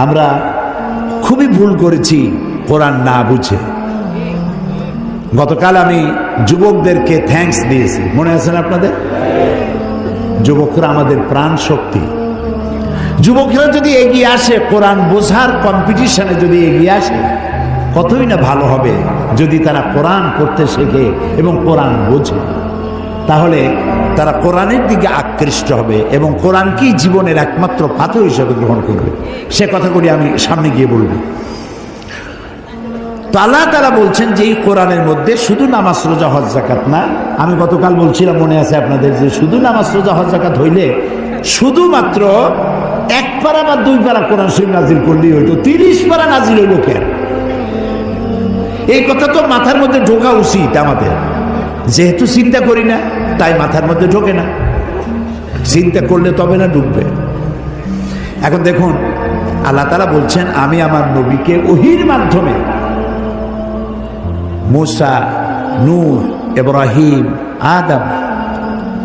আমরা খুবই ভুল করেছি কোরআন না বুঝে। গতকাল আমি যুবকদেরকে থ্যাঙ্কস দিয়েছি, মনে আছে না আপনাদের? যুবকরা আমাদের প্রাণ শক্তি। যুবকরা যদি এগিয়ে আসে, কোরআন বোঝার কম্পিটিশনে যদি এগিয়ে আসে, কতই না ভালো হবে যদি তারা কোরআন পড়তে শেখে এবং কোরআন বোঝে। তাহলে তারা কোরআনের দিকে আকৃষ্ট হবে এবং কোরআনকেই জীবনের একমাত্র পাথর হিসেবে গ্রহণ করবে। সে কথাগুলি আমি সামনে গিয়ে বলব। তো আল্লাহ তাআলা বলছেন যে এই কোরআনের মধ্যে শুধু নামাজ রোজা হজ যাকাত না। আমি গতকাল বলছিলাম, মনে আছে আপনাদের, যে শুধু নামাজ রোজা হজ যাকাত হইলে শুধুমাত্র 1 পারা বা 2 পারা কোরআন শরীফ নাজিল করলেই হইতো, 30 পারা নাজিল হইল কেন? এই কথা তো মাথার মধ্যে ঢোকা উচিত আমাদের। যেহেতু চিন্তা করি না তাই মাথার মধ্যে ঢোকে না, চিন্তা করলে তবে না ঢুকবে। এখন দেখুন, আল্লাহ তাআলা বলছেন আমি আমার নবীকে ওহীর মাধ্যমে মূসা, নূহ, ইব্রাহিম, আদম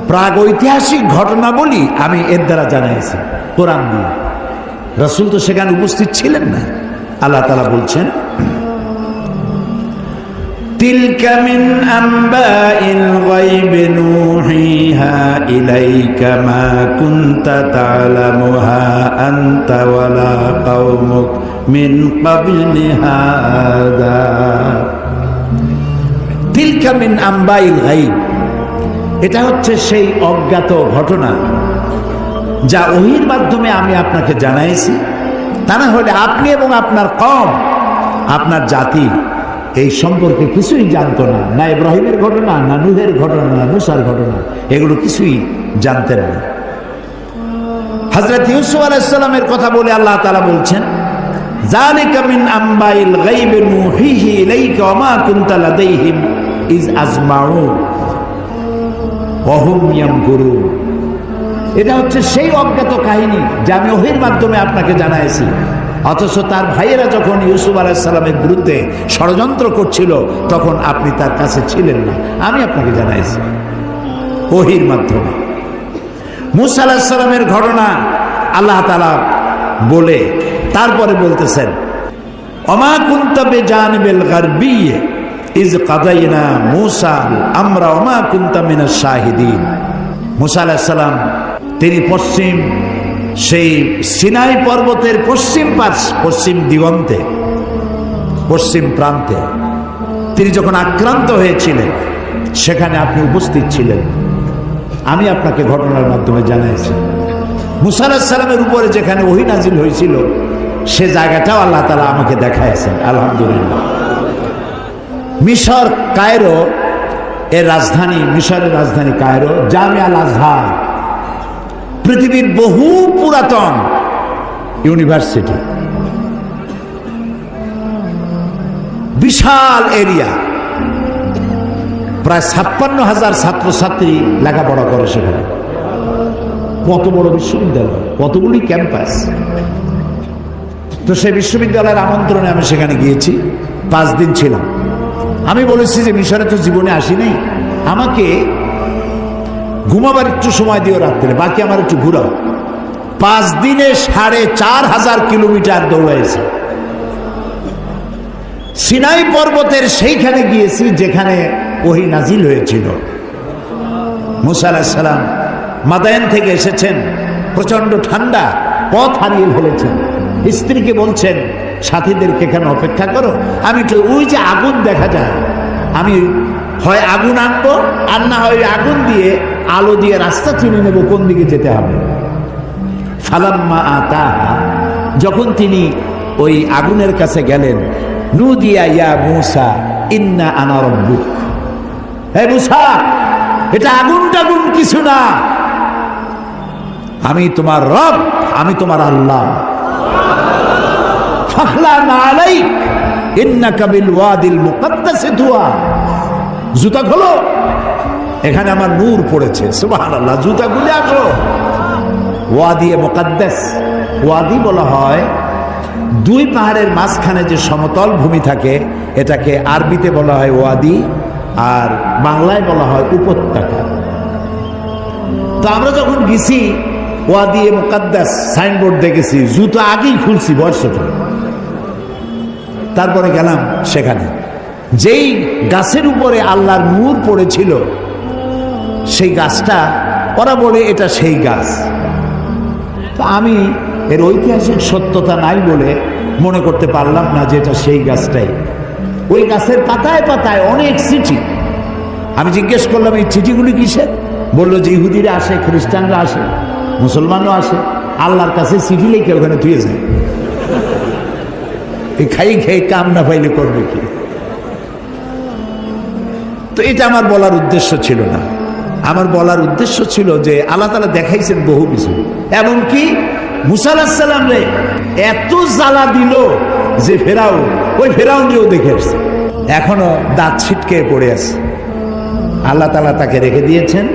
প্রাগৈতিহাসিক ঘটনাবলী আমি এর দ্বারা জানাইছি কোরআন দিয়ে। রাসূল তো সেখানে উপস্থিত ছিলেন না। আল্লাহ তাআলা বলছেন তিলকা মিন আম্বাইল গায়বি নূহিহা ইলাইকা মা কুনতা তা'লামুহা আনতা ওয়ালা কওমুক মিন ক্বাবলি হাদা। তিলকা মিন আম্বাইল গায়ব, এটা হচ্ছে সেই অজ্ঞাত ঘটনা যা ওহীর মাধ্যমে আমি আপনাকে জানাইছি। তা না হলে আপনি এবং আপনার কওম, আপনার জাতি এই সম্পর্কে কিছুই জানতো না। না ইব্রাহিমের ঘটনা, না নূহের ঘটনা, না মূসার ঘটনা, এগুলো কিছুই জানতেন না। হযরত ইউসুফ আলাইহিস সালামের কথা বলে আল্লাহ তাআলা বলছেন যালিকা মিন আম্বাইল গায়বি নূহিহি ইলাইকা ওয়া মা কুনতা লাদাইহিম ইজ আজমাউ ওয়া হুম ইয়ামকুরুন। এটা হচ্ছে সেই অজ্ঞাত কাহিনী যা আমি ওহীর মাধ্যমে আপনাকে জানাইছি। অথচ তার ভাইয়েরা যখন ইউসুফ আলাইহিস সালামের বিরুদ্ধে ষড়যন্ত্র করছিল তখন আপনি তার কাছে ছিলেন না, আমি আপনাকে জানাইছি ওহীর মাধ্যমে। মূসা আলাইহিস সালামের ঘটনা আল্লাহ তাআলা বলে তারপরে বলতেছেন ওমা কুনতা বিজানিবিল গারবিয়্যি ইজ কাদাইনা মূসা আমরা ওমা কুনতা মিনাশ শাহিদিন। মূসা আলাইহিস সালাম তিনি পশ্চিম সেই সিনাই পর্বতের পশ্চিম দিগন্তে, পশ্চিম প্রান্তে তিনি যখন আক্রান্ত হয়েছিলেন সেখানে আপনি উপস্থিত ছিলেন। আমি আপনাকে ঘটনার মাধ্যমে জানাইছি। মূসা আলাইহিস সালামের উপরে যেখানে ওহী নাজিল হয়েছিল সে জায়গাটাও আল্লাহ তাআলা আমাকে দেখাইছেন। আলহামদুলিল্লাহ। মিশর কায়রো এর রাজধানী, মিশরের রাজধানী কায়রো, জামিয়া আল আজহার পৃথিবীর বহু পুরাতন ইউনিভার্সিটি, বিশাল এরিয়া, প্রায় 56,000 ছাত্রছাত্রী লেখাপড়া করে সেখানে। কত বড় বিশ্ববিদ্যালয়, কতগুলি ক্যাম্পাস। তো সেই বিশ্ববিদ্যালয়ের আমন্ত্রণে আমি সেখানে গিয়েছি, 5 দিন ছিলাম। আমি বলেছি যে মিশরে তো জীবনে আসিনি, আমাকে ঘুমাবার একটু সময় দিও রাত্রে, বাকি আমার একটু ঘুরাও। 5 দিনে 4,500 কিলোমিটার দৌড়াইছি। সিনাই পর্বতের সেইখানে গিয়েছি যেখানে ওহী নাজিল হয়েছিল। মূসা আলাইহিস সালাম মাদায়েন থেকে এসেছেন, প্রচন্ড ঠান্ডা, পথ হারিয়ে ফেলেছেন। স্ত্রীকে বলছেন সাথীদেরকে এখানে অপেক্ষা করো, আমি একটু ওই যে আগুন দেখা যায়, আমি হয় আগুন আনবো আর না হয় আগুন দিয়ে আলো দিয়ে রাস্তা চিনে নেব কোন দিকে যেতে হবে। ফালাম্মা আতাহা, যখন তিনি ওই আগুনের কাছে গেলেন, নুদিয়া ইয়া মূসা ইন্না আনা রাব্বুক, হে মূসা এটা আগুন টাগুন কিছু না, আমি তোমার রব, আমি তোমার আল্লাহ। ফাখলানা আলাইক ইন্নাকা বিল ওয়াদিল মুকদ্দাস তুয়া, জুতা খোলো, এখানে আমার নূর পড়েছে। সুবহানাল্লাহ, জুতা খুলে আসো। ওয়াদি মুকদ্দাস, ওয়াদি বলা হয় 2 পাহাড়ের মাঝখানে যে সমতল ভূমি থাকে এটাকে আরবিতে বলা হয় ওয়াদি, আর বাংলায় বলা হয় উপত্যকা। তো আমরা যখন গেছি ওয়াদি মুকাদ্দাস সাইনবোর্ড দেখেছি, জুতো আগেই খুলছি বয়স। তারপরে গেলাম সেখানে, যেই গাছের উপরে আল্লাহর নূর পড়েছিল সেই গাছটা, ওরা বলে এটা সেই গাছ। তো আমি এর ঐতিহাসিক সত্যতা নাই বলে মনে করতে পারলাম না যে এটা সেই গাছটাই। ওই গাছের পাতায় পাতায় অনেক চিঠি। আমি জিজ্ঞেস করলাম এই চিঠিগুলি কিসের? বললো যে ইহুদিরা আসে, খ্রিস্টানরা আসে, মুসলমানরা আসে, আল্লাহর কাছে চিঠি লিখে ওখানে ধুয়ে যায়। এই খাই খেয়ে কাম না পাইলে করবে কি? তো এটা আমার বলার উদ্দেশ্য ছিল না। আমার বলার উদ্দেশ্য ছিল যে আল্লাহ তাআলা দেখাইছেন বহু কিছু, এমনকি মুসা আলাইহিস সালাম রে এত জ্বালা দিল যে ওই ফেরাউনকেও দেখে আসছে, এখনো দাঁত ছিটকে পড়ে আছে। আল্লাহ তাআলা তাকে রেখে দিয়েছেন।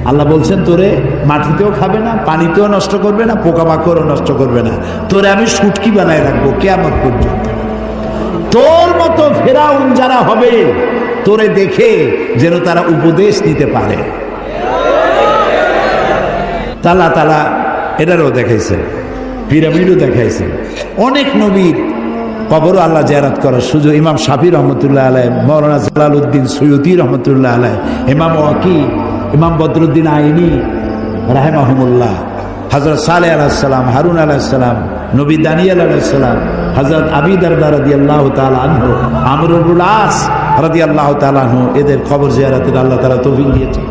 আল্লাহ বলছেন তোরে মাটিতেও খাবে না, পানিতেও নষ্ট করবে না, পোকামাকড়ও নষ্ট করবে না, তোরে আমি শুটকি বানায় রাখবো কিয়ামত পর্যন্ত। তোর মতো ফেরাউন যারা হবে তোরে দেখে যেন তারা উপদেশ নিতে পারে। আল্লাহ তাআলা এটারও দেখাইছেন, পিরামিডও দেখাইছেন। অনেক নবীর কবরও আল্লাহ জিয়ারত করার সুযোগ। ইমাম শাফি রহমতুল্লাহ আলাইহ, মৌলানা জালালউদ্দিন সৈয়দী রহমতুল্লাহ আলাইহ, ইমাম ওয়াকি, ইমাম বদরুদ্দিন আইনি রাহিমাহুমুল্লাহ, হযরত সালেহ আলাইহিস সালাম, হারুন আলাইহিস সালাম, নবী দানিয়েল আলাইহিস সালাম, হযরত আবি দারদা রাদিয়াল্লাহু তাআলা আনহু, আমর ইবনুল আস রাদিয়াল্লাহু তাআলা আনহু, এদের কবর জিয়ারতের আল্লাহ তাআলা তৌফিক দিয়েছেন।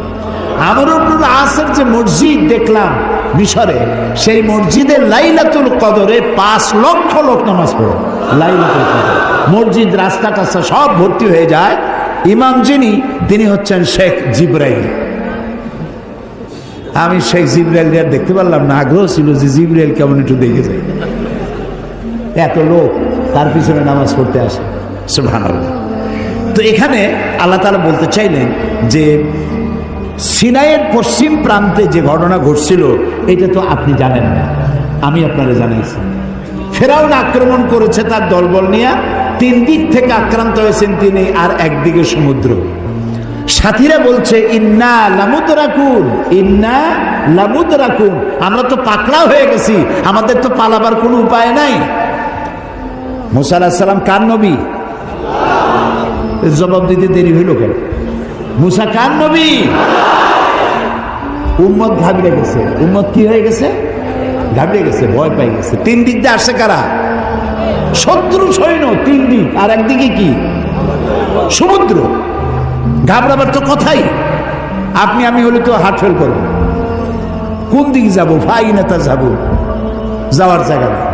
আমর ইবনুল আসের যে মসজিদ দেখলাম মিশরে, সেই মসজিদে লাইলাতুল কদরে 5 লক্ষ লোক নামাজ পড়ে। লাইলাতুল কদর মসজিদ, রাস্তাটা সব ভর্তি হয়ে যায়। ইমাম যিনি, তিনি হচ্ছেন শেখ জিবরাইল। আমি শেখ জিবরাইল দেখতে পারলাম না, আগ্রহ ছিল যে জিবরাইল কেমন একটু দেখে যায়। এত লোক তার পিছনে নামাজ পড়তে আসে, সুবহানাল্লাহ। তো এখানে আল্লাহ তাআলা বলতে চাইলেন যে সিনাইয়ের পশ্চিম প্রান্তে যে ঘটনা ঘটছিল এটা তো আপনি জানেন না, আমি আপনারা জানাইছি। ফেরাউন আক্রমণ করেছে তার দলবল নিয়ে, 3 দিক থেকে আক্রান্ত হয়েছেন তিনি, আর একদিকে সমুদ্র। সাথীরা বলছে ইন্না লামুদরাকুন, ইন্না লামুদরাকুন, আমরা তো পাকড়া হয়ে গেছি, আমাদের তো পালাবার কোনো উপায় নাই। মুসা আলাইহিস সালাম কার নবী? জবাব দিতে দেরি হইল কেন? মুসা কার নবী? উম্মত ঘাবড়ে গেছে। উম্মত কি হয়ে গেছে? ঘাবড়ে গেছে, ভয় পাই গেছে। 3 দিক দিয়ে আসছে কারা? শত্রু সৈন্য 3 দিক, আর একদিকে কি? সমুদ্র। ঘাবড়াবার তো কথাই, আপনি আমি হলে তো হার্ট ফেল করবো। কোন দিকে যাবো? ফাইনাতা যাবো, যাওয়ার জায়গা নেই।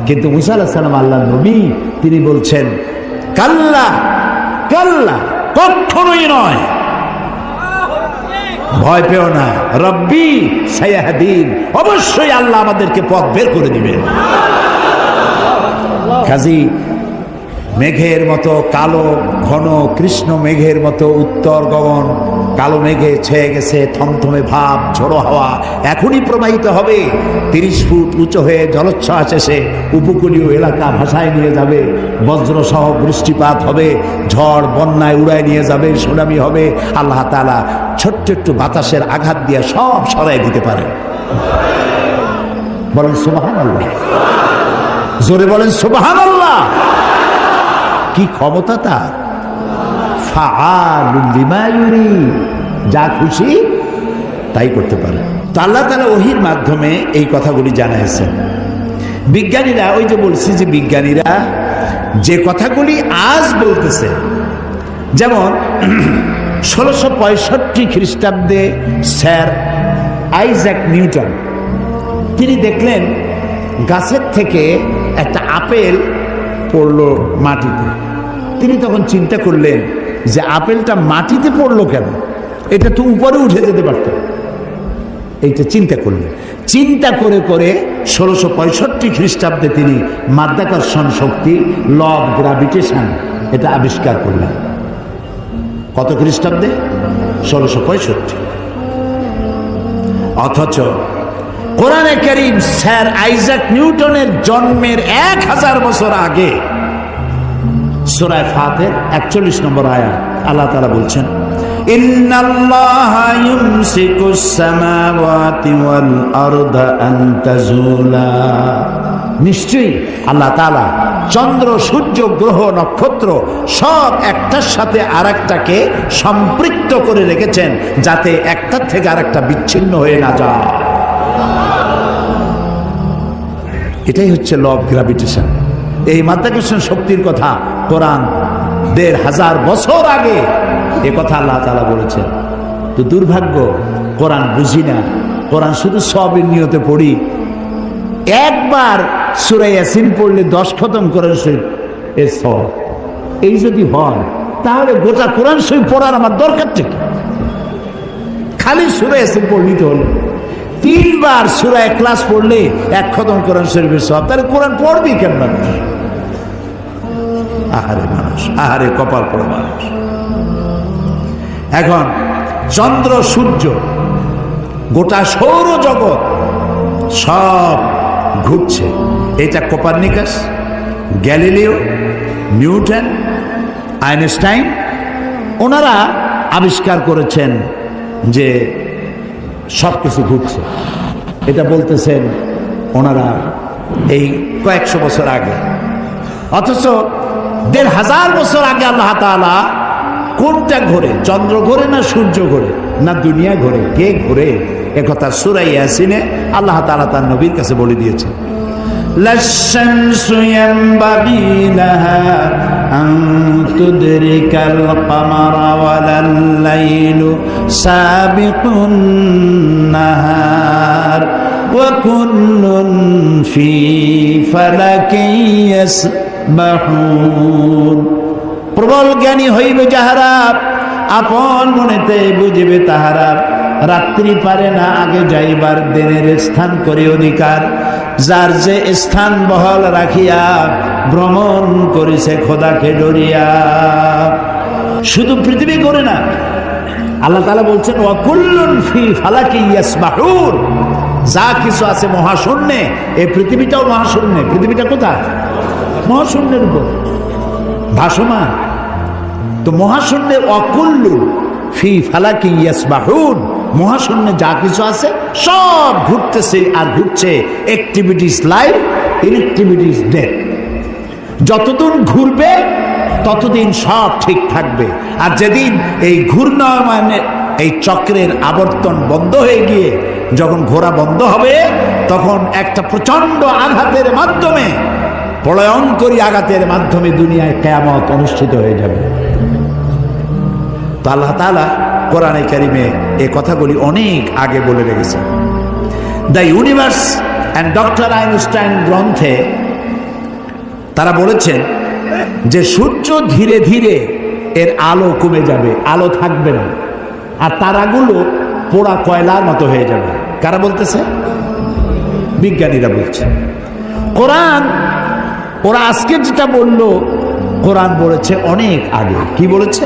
কিন্তু মুসা আলাইহিস সালাম আল্লাহর নবী, তিনি বলছেন কাল্লা কাল্লা, কখনোই নয়, ভয় পেও না, রব্বি সায়াহদিন, অবশ্যই আল্লাহ আমাদেরকে পথ বের করে দিবেন। কাজী মেঘের মতো কালো ঘন কৃষ্ণ মেঘের মতো উত্তর গগন কালো মেঘে ছেয়ে গেছে, থমথমে ভাব, ঝোড়ো হাওয়া এখনই প্রবাহিত হবে। 30 ফুট উঁচু হয়ে জলোচ্ছ্বাস এসে উপকূলীয় এলাকা ভাসায় নিয়ে যাবে, বজ্রসহ বৃষ্টিপাত হবে, ঝড় বন্যায় উড়ায় নিয়ে যাবে, সুনামি হবে। আল্লাহ তাআলা ছোট্ট একটু বাতাসের আঘাত দিয়ে সব সরাই দিতে পারে। বলেন সুবহানাল্লাহ, জোরে বলেন সুবহানাল্লাহ। কি ক্ষমতা তার! ফাআলুল লিমা ইউরিদ, যা খুশি তাই করতে পারে। তো আল্লাহ তাআলা ওহীর মাধ্যমে এই কথাগুলি জানাইছেন। বিজ্ঞানীরা, ওই যে বলছি যে বিজ্ঞানীরা যে কথাগুলি আজ বলতেছে, যেমন 1665 খ্রিস্টাব্দে স্যার আইজ্যাক নিউটন, তিনি দেখলেন গাছের থেকে একটা আপেল পড়লো মাটিতে। তিনি তখন চিন্তা করলেন যে আপেলটা মাটিতে পড়লো কেন, এটা তো উপরে উঠে যেতে পারত। এইটা চিন্তা করলেন। চিন্তা করে করে 1665 খ্রিস্টাব্দে তিনি মাধ্যাকর্ষণ শক্তি, ল অফ গ্রাভিটেশন, এটা আবিষ্কার করলেন। কত খ্রিস্টাব্দে? 1665। অথচ কোরআনে কারীম স্যার আইজ্যাক নিউটনের জন্মের 1000 বছর আগে সূরা ফাতির 41 নম্বর আয়াত আল্লাহ তাআলা বলছেন ইন্নাল্লাহা ইউমসিকুস সামাওয়াতি ওয়াল আরদা আন তাজুলা, নিশ্চয়ই আল্লাহ তাআলা চন্দ্র, সূর্য, গ্রহ, নক্ষত্র সব একটার সাথে আরেকটাকে সম্পৃক্ত করে রেখেছেন, যাতে একটার থেকে আরেকটা বিচ্ছিন্ন হয়ে না যায়। এটাই হচ্ছে ল অফ গ্র্যাভিটেশন। এই মাধ্যাকর্ষণ শক্তির কথা কোরআন ১৫০০ বছর আগে এ কথা আল্লাহ তাআলা বলেছেন। তো দুর্ভাগ্য, কোরআন বুঝি না, কোরআন শুধু সবের নিয়তে পড়ি। একবার সূরা ইয়াসিন পড়লে 10 খতম কোরআন শরীফ এর সব। এই যদি হয় তাহলে গোটা কোরআন শরীফ পড়ার আমার দরকার থেকে, খালি সূরা ইয়াসিন পড়লেই তো হলো। 3 বার সূরা ইখলাস পড়লে 1 খতম কোরআন শরীফের সব। তাহলে কোরআন পড়বি কেন মানুষ? আহারে মানুষ, আহারে কপাল পড়া মানুষ। এখন চন্দ্র, সূর্য, গোটা সৌরজগৎ সব ঘুরছে। এটা কোপার্নিকাস, গ্যালিলিও, নিউটন, আইনস্টাইন ওনারা আবিষ্কার করেছেন যে সবকিছু ঘুরছে। এটা বলতেছেন ওনারা এই কয়েকশো বছর আগে। অথচ ১৫০০ বছর আগে আল্লাহ তাআলা কোনটা ঘোরে? চন্দ্র ঘোরে না সূর্য ঘোরে না দুনিয়া ঘোরে? কে ঘোরে? একথা সূরা ইয়াসিনে আল্লাহ তাআলা তার নবীর কাছে বলে দিয়েছেন। লাশ-শামসু ইয়ানবাগি লাহা আন তুদরিকাল কামারা ওয়ালাল লাইলু সাবিকুন নাহার ওয়া কুল্লুন ফি ফালাকিন ইয়াসবাহুন। প্রবল জ্ঞানী হইবে যাহারা, আপন মনেতে বুঝিবে তাহারা। রাত্রি পারে না আগে যাইবার, দিনের স্থান করে অধিকার। যার যে স্থান বহল রাখিয়া ভ্রমণ করেছে খোদাকে ডরিয়া। শুধু পৃথিবী করে না, আল্লাহ তাআলা বলছেন ওয়া কুল্লুন ফি ফালাকি ইয়াসবাহুন। যা কিছু আছে মহাশূন্যে, এই পৃথিবীটাও মহাশূন্যে। পৃথিবীটা কোথায়? মহাশূন্যের উপর ভাসমান। তো মহাশূন্যে অকুল্লু ফি ফালাকি ইয়াসবাহুন, মহাশূন্যে যা কিছু আছে সব ঘুরতেছে আর ঘুরছে। Activities life, inactivities death. যতদিন ঘুরবে ততদিন সব ঠিক থাকবে। আর যেদিন এই ঘূর্ণায়মানের এই চক্রের আবর্তন বন্ধ হয়ে গিয়ে যখন ঘোরা বন্ধ হবে, তখন একটা প্রচন্ড আঘাতের মাধ্যমে, প্রলয়ঙ্করী আঘাতের মাধ্যমে দুনিয়ায় কিয়ামত অনুষ্ঠিত হয়ে যাবে। তো আল্লাহ তাআলা কোরআনে কারিমে এই কথাগুলি অনেক আগে বলে রেখেছেন। The universe and doctor Einstein গ্রন্থে তারা বলেছেন যে সূর্য ধীরে ধীরে এর আলো কমে যাবে, আলো থাকবে না, আর তারাগুলো পোড়া কয়লার মতো হয়ে যাবে। কারা বলতেছে? বিজ্ঞানীরা বলছে। কোরআন, ওরা আজকে যেটা বলল, কোরআন বলেছে অনেক আগে। কি বলেছে?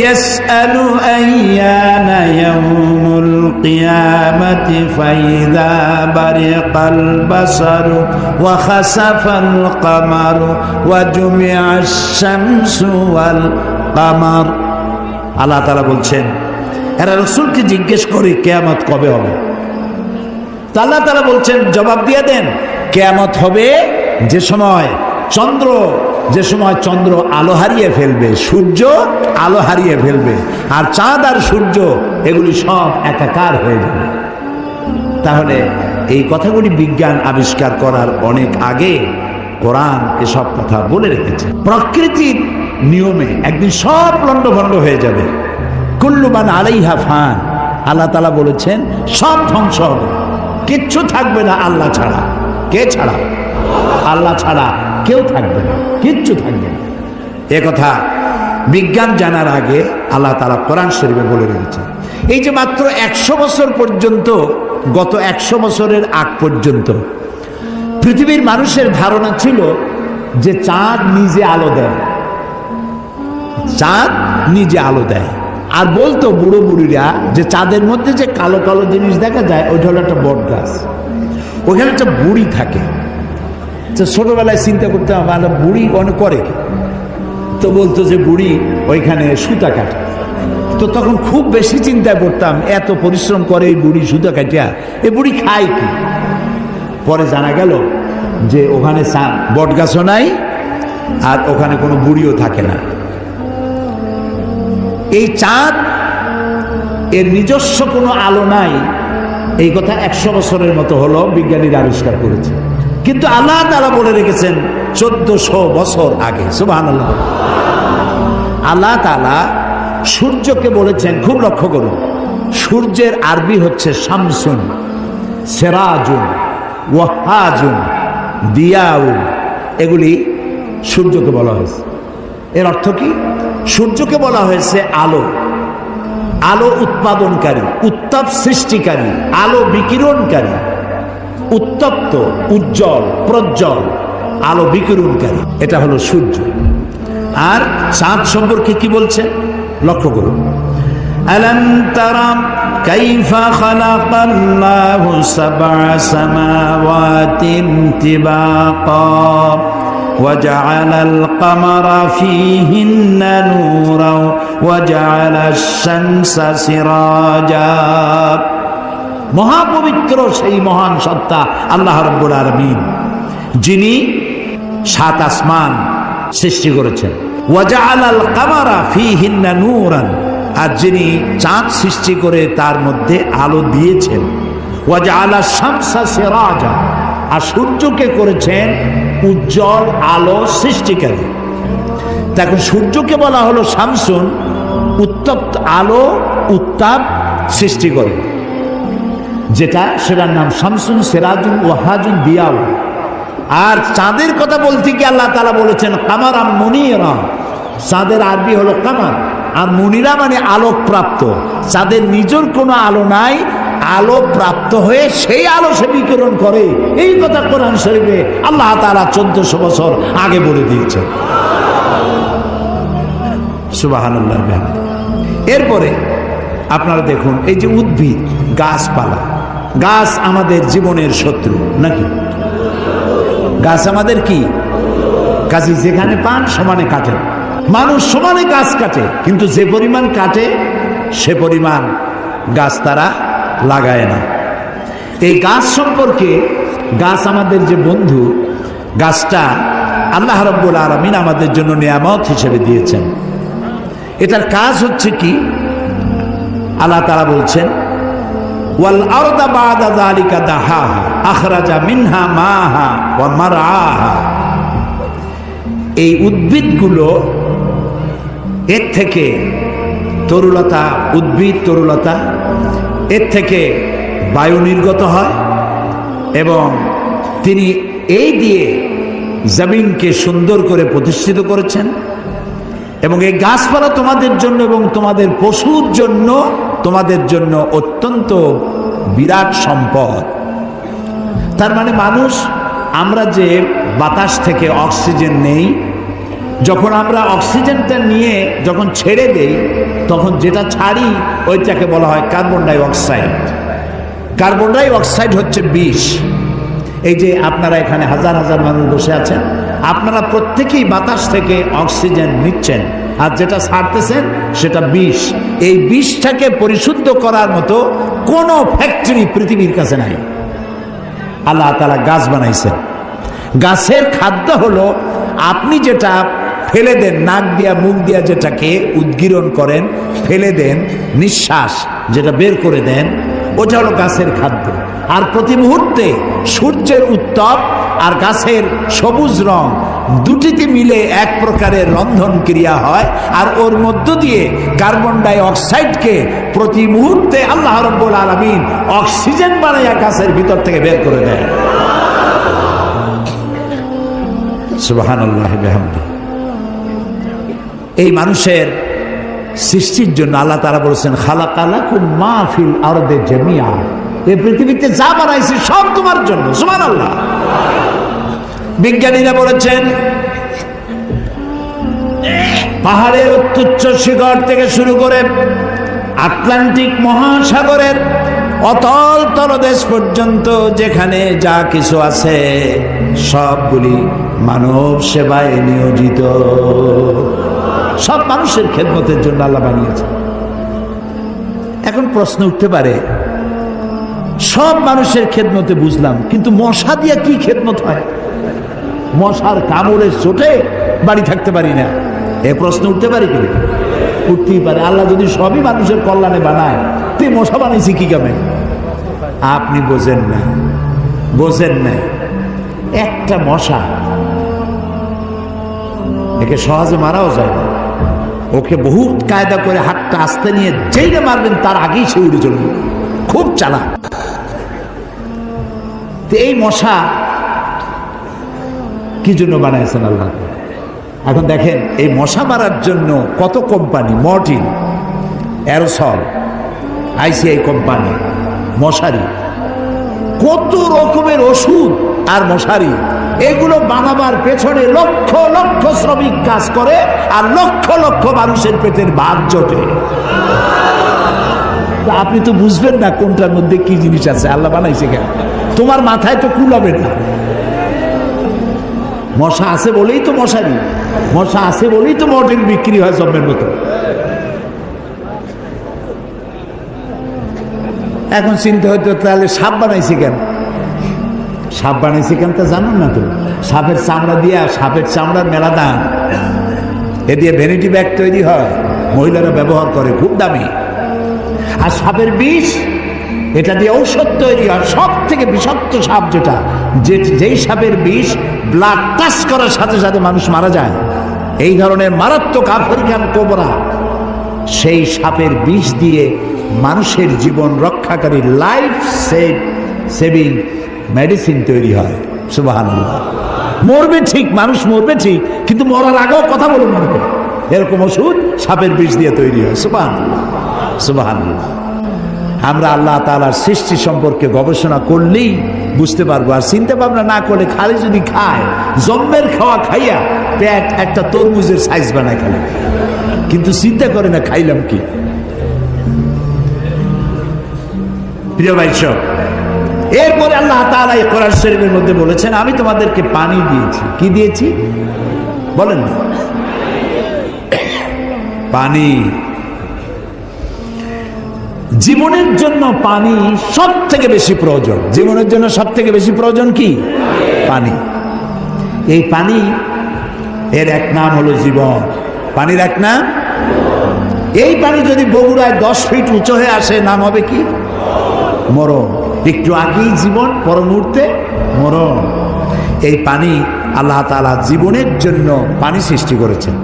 ইয়াসআলু আইয়ানা ইয়াউমুল কিয়ামাতি ফাইযা বারিকাল বাসারু ওয়া খাসাফাল কামারু ওয়া জুমিআশ শামসু ওয়াল কামার। আল্লাহ তাআলা বলছেন এরা রাসূলকে জিজ্ঞেস করে কিয়ামত কবে হবে। তো আল্লাহ তাআলা বলছেন জবাব দিয়ে দেন, কিয়ামত হবে যে সময় চন্দ্র আলো হারিয়ে ফেলবে, সূর্য আলো হারিয়ে ফেলবে, আর চাঁদ আর সূর্য এগুলি সব একাকার হয়ে যাবে। তাহলে এই কথাগুলি বিজ্ঞান আবিষ্কার করার অনেক আগে কোরআন এসব কথা বলে রেখেছে। প্রকৃতির নিয়মে একদিন সব লন্ডভন্ড হয়ে যাবে। কুল্লু মান আলাইহা ফান। আল্লাহ তাআলা বলেছেন সব ধ্বংস হবে, কিচ্ছু থাকবে না আল্লাহ ছাড়া। কে ছাড়া? আল্লাহ ছাড়া কেউ থাকবে না, কিচ্ছু থাকবে না। এ কথা বিজ্ঞান জানার আগে আল্লাহ তাআলা কোরআন শরীফে বলে রেখেছেন। এই যে মাত্র 100 বছর পর্যন্ত, গত 100 বছরের আগ পর্যন্ত পৃথিবীর মানুষের ধারণা ছিল যে চাঁদ নিজে আলো দেয়, চাঁদ নিজে আলো দেয়। আর বলতো বুড়ো বুড়িরা যে চাঁদের মধ্যে যে কালো কালো জিনিস দেখা যায় ওইটা হলো একটা বট গাছ, ওইখানে একটা বুড়ি থাকে। তো ছোটবেলায় চিন্তা করতে আমার বুড়ি অনেক করে, তো বলতো যে বুড়ি ওইখানে সুতা কাটে। তো তখন খুব বেশি চিন্তায় পড়তাম, এত পরিশ্রম করে এই বুড়ি সুতা কাটিয়া, এই বুড়ি খায় কি? পরে জানা গেল যে ওখানে বট গাছও নাই আর ওখানে কোনো বুড়িও থাকে না। এই চাঁদ এর নিজস্ব কোনো আলো নাই, এই কথা 100 বছরের মতো হলো বিজ্ঞানীরা আবিষ্কার করেছে। কিন্তু আল্লাহ তাআলা বলে রেখেছেন 1400 বছর আগে। সুবহানাল্লাহ। আল্লাহ তাআলা সূর্যকে বলেছেন, খুব লক্ষ্য করুন, সূর্যের আরবি হচ্ছে শামসুন, সেরাজুন, ওয়াহাজুন, দিয়াউন, এগুলি সূর্যকে বলা হয়েছে। এর অর্থ কি? সূর্যকে বলা হয়েছে আলো, আলো উৎপাদনকারী, উত্তাপ সৃষ্টিকারী, আলো বিকিরণকারী, উত্তপ্ত, উজ্জ্বল, প্রজ্জ্বল, আলো বিকিরণকারী, এটা হলো সূর্য। আর চাঁদ সম্পর্কে কি বলছে লক্ষ্য করুন। আলাম তারা কাইফা খালাকাল্লাহু সাবআ সামাওয়াতিন তিবাকা وجعل القمر فيهن نورا وجعل الشمس سراجا। মহাপবিত্র সেই মহান সত্তা আল্লাহ রাব্বুল আলামিন, যিনি 7 আসমান সৃষ্টি করেছেন। ওয়াজআলাল কামারা ফীহিন্না নূরান, আর যিনি চাঁদ সৃষ্টি করে তার মধ্যে আলো দিয়েছেন। ওয়াজআলাশ শামসা সিরাজা, আর সূর্যকে করেছেন উজ্জ্বল আলো সৃষ্টিকারী। দেখুন, সূর্যকে বলা হলো শামসুন, উত্তপ্ত আলো, উত্তাপ সৃষ্টি করে যেটা, সেটার নাম শামসুন, সিরাজুন, ওয়াহাজুন, দিয়াউ। আর চাঁদের কথা বলতে গিয়ে আল্লাহ তাআলা বলেছেন কামারা মুনিরা। চাঁদের আরবি হলো কামার, আর মুনিরা মানে আলোক প্রাপ্ত। চাঁদের নিজের কোনো আলো নাই, আলো প্রাপ্ত হয়ে সেই আলো সে বিকিরণ করে। এই কথা কোরআন শরীফে আল্লাহ তাআলা 1400 বছর আগে বলে দিয়েছেন। সুবহানাল্লাহ। এরপরে আপনারা দেখুন, এই যে উদ্ভিদ, গাছপালা, গাছ আমাদের জীবনের শত্রু নাকি? গাছ আমাদের কি? কাজে যেখানে পান সমানে কাটে। মানুষ সমানে গাছ কাটে, কিন্তু যে পরিমাণ কাটে সে পরিমাণ গাছ তারা লাগায় না। এই গাছ সম্পর্কে, গাছ আমাদের যে বন্ধু, গাছটা আল্লাহ রাব্বুল আলামিন আমাদের জন্য নিয়ামত হিসেবে দিয়েছেন। এটার কাজ হচ্ছে কি? আল্লাহ তাআলা বলছেন ওয়াল আরদা বা'দা যালিকা দাহাহা আখরাজা মিনহা মাহা ওয়া মারআহা। এই উদ্ভিদগুলো, এর থেকে তরুলতা, উদ্ভিদ তরুলতা, এর থেকে বায়ু নির্গত হয় এবং তিনি এই দিয়ে জমিনকে সুন্দর করে প্রতিষ্ঠিত করেছেন। এবং এই গাছপালা তোমাদের জন্য এবং তোমাদের পশুর জন্য, তোমাদের জন্য অত্যন্ত বিরাট সম্পদ। তার মানে মানুষ, আমরা যে বাতাস থেকে অক্সিজেন নেই, যখন আমরা অক্সিজেনটা নিয়ে যখন ছেড়ে দেই, তখন যেটা ছাড়ি ওইটাকে বলা হয় carbon die oxide. Carbon die oxide হচ্ছে বিষ। এই যে আপনারা এখানে হাজার হাজার মানুষ বসে আছেন, আপনারা প্রত্যেকেই বাতাস থেকে অক্সিজেন নিচ্ছেন, আর যেটা ছাড়তেছেন সেটা বিষ। এই বিষটাকে পরিশুদ্ধ করার মতো কোনো ফ্যাক্টরি পৃথিবীর কাছে নাই। আল্লাহ তাআলা গাছ বানাইছেন। গাছের খাদ্য হলো, আপনি যেটা ফেলে দেন, নাক দিয়া মুখ দিয়া যেটাকে উদ্গীরণ করেন, ফেলে দেন, নিঃশ্বাস যেটা বের করে দেন, ওটা হলো গাছের খাদ্য। আর প্রতি মুহূর্তে সূর্যের উত্তাপ আর গাছের সবুজ রং দুটিতে মিলে এক প্রকারের রন্ধন ক্রিয়া হয়, আর ওর মধ্য দিয়ে কার্বন ডাই অক্সাইডকে প্রতি মুহূর্তে আল্লাহ রাব্বুল আলামিন অক্সিজেন বানাইয়া গাছের ভিতর থেকে বের করে দেয়। সুবহানাল্লাহি বিহামদিহি। এই মানুষের সৃষ্টির জন্য আল্লাহ তাআলা বলেছেন খালাকালাকুম মা ফিল আরদি জামিআ। এই পৃথিবীতে যা বানাইছি সব তোমার জন্য। সুবহানাল্লাহ। বিজ্ঞানীরা বলেছেন পাহাড়ের উচ্চ শিখর থেকে শুরু করে আটলান্টিক মহাসাগরের অতল তলদেশ পর্যন্ত যেখানে যা কিছু আছে সবগুলি মানব সেবায় নিয়োজিত। সব মানুষের খেদমতের জন্য আল্লাহ বানিয়েছে। এখন প্রশ্ন উঠতে পারে, সব মানুষের খেদমতে বুঝলাম, কিন্তু মশা দিয়া কি খেদমত হয়? মশার কামড়ের চোটে বাড়ি থাকতে পারি না, এ প্রশ্ন উঠতে পারে কি? উঠতেই পারে। আল্লাহ যদি সবই মানুষের কল্যাণে বানায়, তুই মশা বানাইছি কি কামে? আপনি বোঝেন না, বোঝেন না। একটা মশা, একে সহজে মারাও যায় না। ওকে বহু কায়দা করে হাতটা আস্তে নিয়ে যেইটা মারবেন তার আগেই সে উড়ে চলবে, খুব চালাক। এই মশা কি জন্য বানাইছেন আল্লাহ? এখন দেখেন, এই মশা মারার জন্য কত company, Mortein, aerosol, ICI company, মশারি, কত রকমের ওষুধ আর মশারি, এগুলো বানাবার পেছনে লক্ষ লক্ষ শ্রমিক কাজ করে, আর লক্ষ লক্ষ মানুষের পেটের ভাত জোটে। আপনি তো বুঝবেন না কোনটার মধ্যে কি জিনিস আছে, আল্লাহ বানাইছে কেন? তোমার মাথায় তো কুলাবে না। মশা আছে বলেই তো মশারি, মশা আছে বলেই তো মর্টিন বিক্রি হয় জম্মের মতো। এখন চিন্তা হয়তো, তাহলে সাপ বানাইছে কেন? সাপ বানাইছে কেন তা জানুন না তো? সাপের চামড়া দিয়া, সাপের চামড়ার মেলা দাম, এ দিয়ে ভ্যানিটি ব্যাগ তৈরি হয়, মহিলারা ব্যবহার করে, খুব দামি। আর সাপের বিষ, এটা দিয়ে ঔষধ তৈরি হয়। সব থেকে বিষাক্ত সাপ যেটা, যেই সাপের বিষ ব্লাড টাচ করার সাথে সাথে মানুষ মারা যায়, এই ধরনের মারাত্মক আফ্রিকান কোবরা, সেই সাপের বিষ দিয়ে মানুষের জীবন রক্ষাকারী লাইফ সেভিং মেডিসিন তৈরি হয়। সুবহানাল্লাহ। মরবে ঠিক, মানুষ মরবে ঠিক, কিন্তু মরার আগেও কথা বলে মরবে, এরকম ওষুধ সাপের বিষ দিয়ে তৈরি হয়। সুবহানাল্লাহ, সুবহানাল্লাহ। আমরা আল্লাহ তাআলার সৃষ্টি সম্পর্কে গবেষণা করলেই বুঝতে পারবো, আর চিন্তা ভাবনা না করলে খালি যদি খায়, জম্মের খাওয়া খাইয়া পেট একটা তরমুজের সাইজ বানায় খালি, কিন্তু চিন্তা করে না খাইলাম কি। প্রিয় ভাই সব, এরপরে আল্লাহ তাআলা এই কোরআন শরীফের মধ্যে বলেছেন, আমি তোমাদেরকে পানি দিয়েছি। কি দিয়েছি বলেন না? পানি। জীবনের জন্য পানি সব থেকে বেশি প্রয়োজন। জীবনের জন্য সব থেকে বেশি প্রয়োজন কি? পানি। এই পানি, এর এক নাম হলো জীবন। পানির এক নাম, এই পানি যদি বগুড়ায় 10 ফিট উঁচু হয়ে আসে, নাম হবে কি? মরণ। একটু আগেই জীবন, পর মুহূর্তে মরণ। এই পানি আল্লাহ তাআলা জীবনের জন্য পানি সৃষ্টি করেছেন।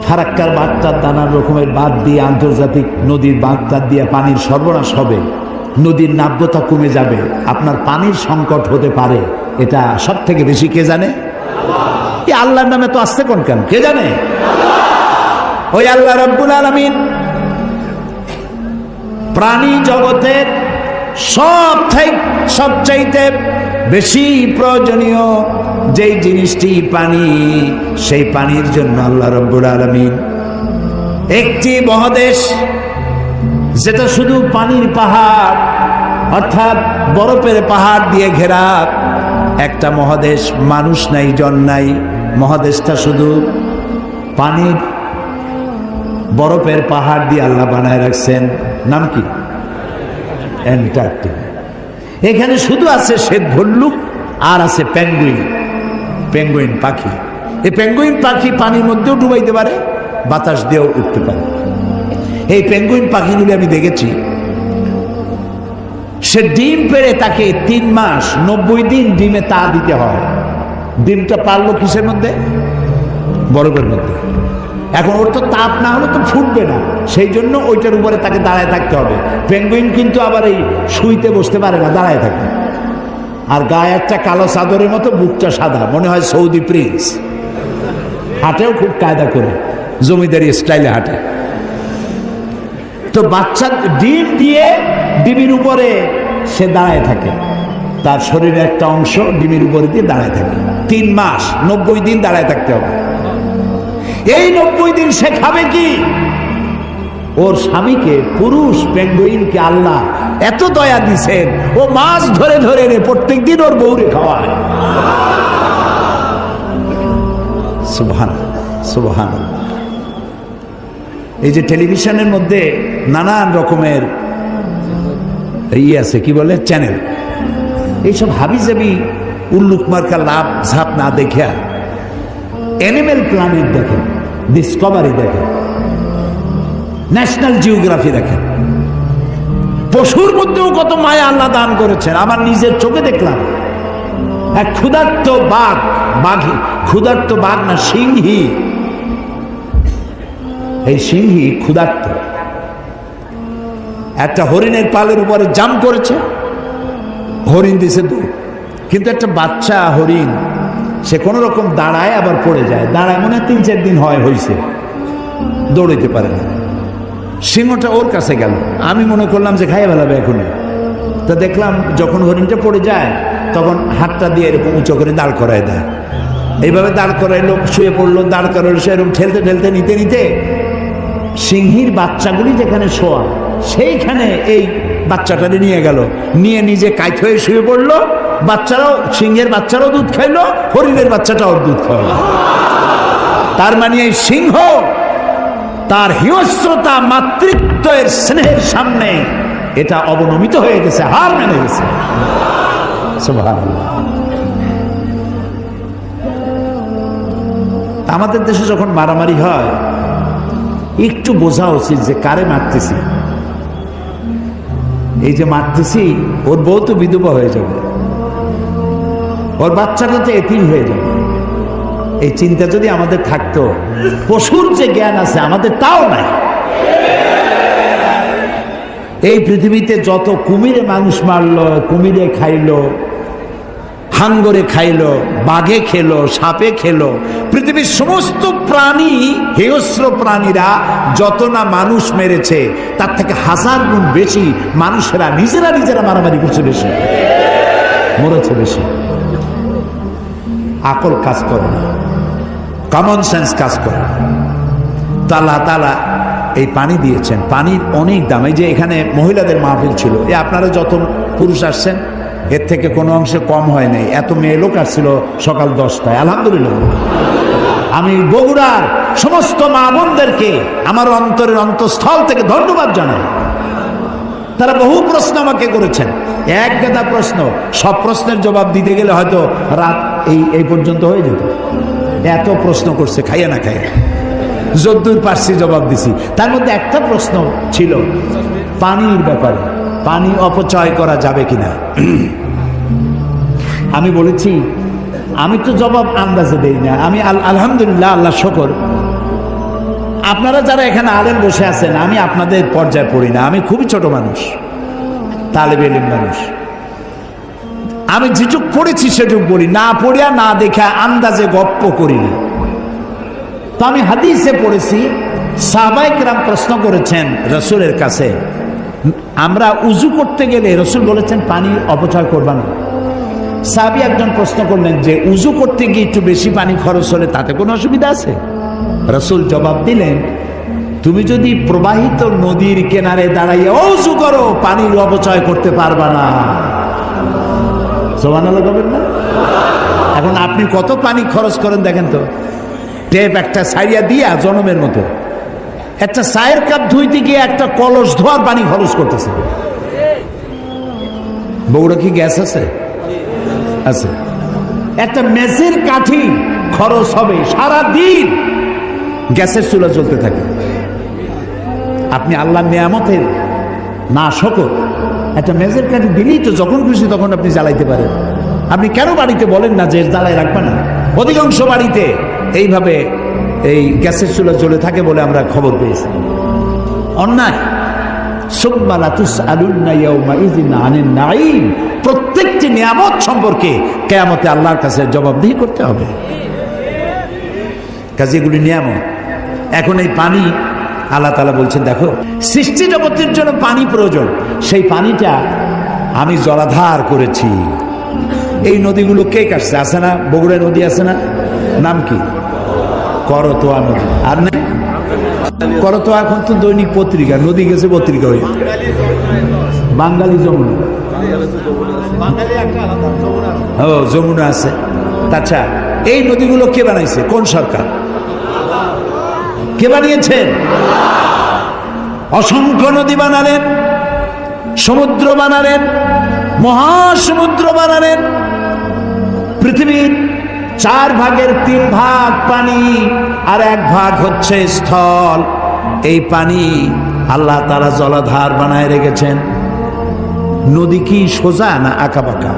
ফারাক্কার বাঁধটার নানান রকমের বাঁধ দিয়ে, আন্তর্জাতিক নদীর বাঁধটার দিয়ে পানির সর্বনাশ হবে, নদীর নাব্যতা কমে যাবে, আপনার পানির সংকট হতে পারে। এটা সব থেকে বেশি কে জানে? এই আল্লাহর নামে তো আসতে কোন কেন? কে জানে? ওই আল্লাহ রাব্বুল আলামিন প্রাণী জগতের সবচাইতে বেশি প্রয়োজনীয় যেই জিনিসটি পানি, সেই পানির জন্য আল্লাহ রাব্বুল আলামিন একটি মহাদেশ, যেটা শুধু পানির পাহাড় অর্থাৎ বরফের পাহাড় দিয়ে ঘেরা একটা মহাদেশ, মানুষ নাই, জন নাই, মহাদেশটা শুধু পানির বরফের পাহাড় দিয়ে আল্লাহ বানায় রাখছেন। নাম কি? অ্যান্টার্কটিকা। এখানে শুধু আছে শ্বেত ভল্লুক আর আছে পেঙ্গুইন, পেঙ্গুইন পাখি। এই পেঙ্গুইন পাখি পানির মধ্যেও ডুবাইতে পারে, বাতাস দিয়েও উঠতে পারে। এই পেঙ্গুইন পাখিগুলি আমি দেখেছি, সে ডিম পেড়ে তাকে 3 মাস 90 দিন ডিমে তা দিতে হয়। ডিমটা পারলো কিসের মধ্যে? বরফের মধ্যে। এখন ওর তো তাপ না হলে তো ফুটবে না, সেই জন্য ওইটার উপরে তাকে দাঁড়ায় থাকতে হবে। পেঙ্গুইন কিন্তু আবার এই শুইতে বসতে পারে না, দাঁড়ায় থাকে। আর গায়ে একটা কালো চাদরের মতো, বুকটা সাদা, মনে হয় সৌদি প্রিন্স। হাঁটেও খুব কায়দা করে, জমিদারি স্টাইলে হাঁটে। তো বাচ্চা ডিম দিয়ে ডিমের উপরে সে দাঁড়ায় থাকে, তার শরীরের একটা অংশ ডিমের উপরে দিয়ে দাঁড়ায় থাকে। 3 মাস 90 দিন দাঁড়ায় থাকতে হবে। এই 90 দিন সে খাবে কি? ওর স্বামীকে, পুরুষ পেঙ্গুইনকে আল্লাহ এত দয়া দিছেন, ও মাছ ধরে ধরে প্রত্যেক দিন ওর বউরে খাওয়ায়। সুবহানাল্লাহ, সুবহানাল্লাহ। এই যে টেলিভিশনের মধ্যে নানান রকমের আছে কি বলে চ্যানেল, এইসব হাবিজাবি উল্লুক মার্কা লাভ ঝাপ না দেখে অ্যানিমেল প্ল্যানেট দেখেন, ডিসকভারি দেখেন, ন্যাশনাল জিওগ্রাফি দেখেন। পশুর মধ্যেও কত মায়া আল্লাহ দান করেছেন। আমার নিজের চোখে দেখলাম এক ক্ষুধার্ত বাঘ, ক্ষুধার্ত বাঘ না সিংহী, এই সিংহী ক্ষুধার্ত একটা হরিণের পালের উপরে জাম্প করেছে, হরিণ দিছে দৌড়, কিন্তু একটা বাচ্চা হরিণ সে কোন রকম দাঁড়ায় আবার পড়ে যায়, দাঁড়ায় মনে হয় 3-4 দিন হয়েছে, দৌড়াইতে পারে না। সিংহটা ওর কাছে গেল, আমি মনে করলাম যে খাইয়ে ফেলাবে এখনই। তা দেখলাম যখন হরিণটা পড়ে যায় তখন হাতটা দিয়ে এরকম উঁচু করে দাঁড় করায় দেয়, এইভাবে দাঁড় করাইলো, শুয়ে পড়লো, দাঁড় করাইলো, সেরকম ঠেলতে ঠেলতে নিতে নিতে সিংহীর বাচ্চাগুলি যেখানে শোয়া সেইখানে এই বাচ্চাটারে নিয়ে গেল, নিয়ে নিজে কাইত হয়ে শুয়ে পড়লো। বাচ্চারাও, সিংহের বাচ্চারাও দুধ খাইলো, হরিণের বাচ্চাটাও দুধ খাওয়ালো। তার মানে এই সিংহ তার হিংস্রতা, মাতৃত্বের স্নেহের সামনে এটা অবনমিত হয়ে গেছে, হার মেনে গেছে। সুবহানাল্লাহ। আমাদের দেশে যখন মারামারি হয় একটু বোঝা উচিত যে কারে মারতেছি। এই যে মারতেছি, ওর বউ তো বিধবা হয়ে যাবে, ওর বাচ্চাটা তো এতিম হয়ে যাবে। এই চিন্তা যদি আমাদের থাকতো, পশুর যে জ্ঞান আছে আমাদের তাও নাই। এই পৃথিবীতে যত কুমিরে মানুষ মারলো, কুমিরে খাইলো, হাঙ্গরে খাইলো, বাঘে খেলো, সাপে খেলো, পৃথিবীর সমস্ত প্রাণী, হিংস্র প্রাণীরা যত না মানুষ মেরেছে তার থেকে 1000 গুণ বেশি মানুষেরা নিজেরা মারামারি করছে, বেশি মরেছে, বেশি। আকল কাজ করে না, কমন সেন্স কাজ করে না। আল্লাহ তাআলা এই পানি দিয়েছেন, পানির অনেক দাম। এই যে এখানে মহিলাদের মাহফিল ছিল, এই আপনারা যত পুরুষ আসছেন এর থেকে কোনো অংশে কম হয় নাই, এত মেয়ে লোক আসছিল সকাল 10টায়, আলহামদুলিল্লাহ। আমি বগুড়ার সমস্ত মা বোনদেরকে আমার অন্তরের অন্তঃস্থল থেকে ধন্যবাদ জানাই। তারা বহু প্রশ্ন আমাকে করেছেন, এক গাদা প্রশ্ন, সব প্রশ্নের জবাব দিতে গেলে হয়তো রাত এই পর্যন্ত হয়ে যেত। এত প্রশ্ন করছে, খাইয়া না খাইয়া যদ্দূর পারছি জবাব দিছি। তার মধ্যে একটা প্রশ্ন ছিল পানির ব্যাপারে, পানি অপচয় করা যাবে কিনা। আমি বলেছি আমি তো জবাব আন্দাজে দেই না, আমি আলহামদুলিল্লাহ, আল্লাহ শুকর, আপনারা যারা এখানে আলেম বসে আছেন আমি আপনাদের পর্যায়ে পড়ি না, আমি খুবই ছোট মানুষ, তালেবে ইলম মানুষ। আমি যেটুক পড়েছি সেটুক পড়ি, না পড়িয়া না দেখা আন্দাজে গপ্প করি না। তো আমি হাদিসে পড়েছি, সাহাবায়ে কেরাম প্রশ্ন করেছেন রাসূলের কাছে, আমরা উযু করতে গেলে রাসূল বলেছেন পানি অপচয় করবা না। সাহাবী একজন প্রশ্ন করলেন যে উযু করতে গিয়ে একটু বেশি পানি খরচ হলে তাতে কোনো অসুবিধা আছে? রাসূল জবাব দিলেন, তুমি যদি প্রবাহিত নদীর কিনারে দাঁড়াইয়া উযু করো পানির অপচয় করতে পারবা না। সুবহানাল্লাহ বলবেন না? এখন আপনি কত পানি খরচ করেন দেখেন তো, টেপ একটা সাইয়া দিয়া জনমের মতো একটা চায়ের কাপ ধুইতে গিয়ে একটা কলস ধোয়ার পানি খরচ করতেছে। বগুড়া কি গ্যাস আছে? আছে। একটা মেসের কাঠি খরচ হবে সারা দিন, গ্যাসের চুলা চলতে থাকে। আপনি আল্লাহর নিয়ামতের না শকর, একটা মেজের কাঠি দিলেই তো যখন খুশি তখন আপনি জ্বালাইতে পারেন। আপনি কেন বাড়িতে বলেন না যে জ্বালায় রাখবে না? অধিকাংশ বাড়িতে এইভাবে এই গ্যাসের চুলা চলে থাকে বলে আমরা খবর পেয়েছি। অন্যায়। প্রত্যেকটি নিয়ামত সম্পর্কে কিয়ামতে আল্লাহর কাছে জবাবদিহি করতে হবে। কাজে এগুলি নিয়ামত। এখন এই পানি আল্লাহ তাআলা বলছেন, দেখো সৃষ্টি জগতের জন্য পানি প্রয়োজন, সেই পানিটা আমি জলাধার করেছি। এই নদীগুলো কে কাটছে? আছে না বগুড়া নদী আছে না, নাম কি? করতোয়া নদী। আর না করতোয়া এখন তো দৈনিক পত্রিকা, নদী গেছে পত্রিকা হয়ে। বাঙালি যমুনা, ও যমুনা আছে। আচ্ছা, এই নদীগুলো কে বানাইছে? কোন সরকার? কে কে বানিয়েছেন? অসংখ্য নদী বানালেন, সমুদ্র বানালেন, মহাসমুদ্র বানালেন। পৃথিবীর 4 ভাগের 3 ভাগ পানি আর 1 ভাগ হচ্ছে স্থল। এই পানি আল্লাহ তাআলা জলাধার বানায় রেখেছেন। নদী কি সোজা না আঁকা বাঁকা?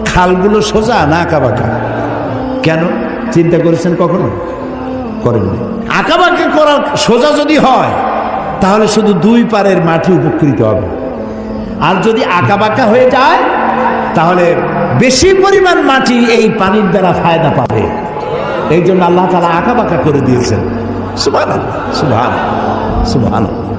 খালগুলো সোজা না আঁকা বাঁকা? কেন চিন্তা করেছেন কখনো? করেননি। আঁকা বাঁকা করা সোজা যদি হয় তাহলে শুধু 2 পারের মাটি উপকৃত হবে, আর যদি আঁকা বাঁকা হয়ে যায় তাহলে বেশি পরিমাণ মাটি এই পানির দ্বারা ফায়দা পাবে। এই জন্য আল্লাহ তাআলা আঁকা বাঁকা করে দিয়েছেন। সুবহানাল্লাহ, সুবহানাল্লাহ, সুবহানাল্লাহ।